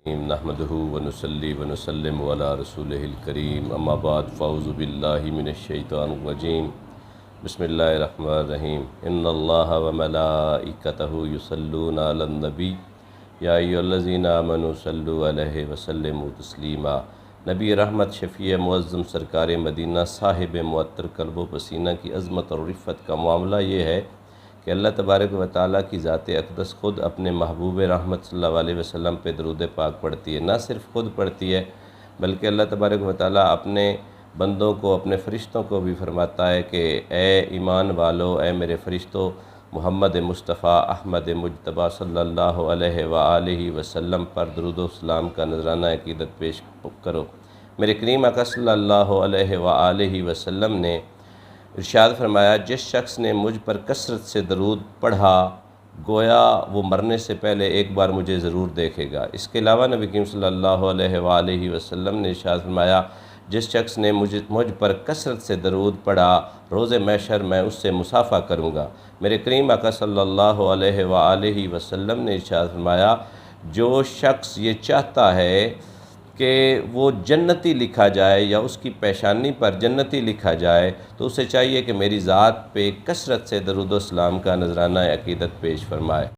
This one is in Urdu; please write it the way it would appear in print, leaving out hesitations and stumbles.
نحمده ونصلي ونسلم على رسوله الكريم اما بعد فاعوذ بالله من الشيطان الرجيم بسم الله الرحمن الرحيم ان الله وملائكته يصلون على النبي یا ایھا الذین آمنوا صلوا علیہ وسلموا تسلیما۔ نبی رحمت شفیع معظم سرکار مدینہ صاحب معطر قلب و پسینہ کی عظمت اور رفت کا معاملہ یہ ہے کہ اللہ تبارک و تعالیٰ کی ذات اقدس خود اپنے محبوب رحمت صلی اللہ علیہ وسلم پہ درود پاک پڑھتی ہے۔ نہ صرف خود پڑھتی ہے بلکہ اللہ تبارک و تعالیٰ اپنے بندوں کو، اپنے فرشتوں کو بھی فرماتا ہے کہ اے ایمان والو، اے میرے فرشتوں، محمد مصطفیٰ احمد مجتبیٰ صلی اللہ علیہ وآلہ وسلم پر درود و سلام کا نذرانہ عقیدت پیش کرو۔ میرے کریم آقا صلی اللہ علیہ وآلہ وسلم نے ارشاد فرمایا، جس شخص نے مجھ پر کثرت سے درود پڑھا گویا وہ مرنے سے پہلے ایک بار مجھے ضرور دیکھے گا۔ اس کے علاوہ نبی کریم صلی اللہ علیہ وآلہ وسلم نے ارشاد فرمایا، جس شخص نے مجھ پر کثرت سے درود پڑھا روز محشر میں اس سے مصافحہ کروں گا۔ میرے کریم آقا صلی اللہ علیہ وآلہ وسلم نے ارشاد فرمایا، جو شخص یہ چاہتا ہے کہ وہ جنتی لکھا جائے یا اس کی پیشانی پر جنتی لکھا جائے تو اسے چاہیے کہ میری ذات پہ کثرت سے درود و سلام کا نذرانہ عقیدت پیش فرمائے۔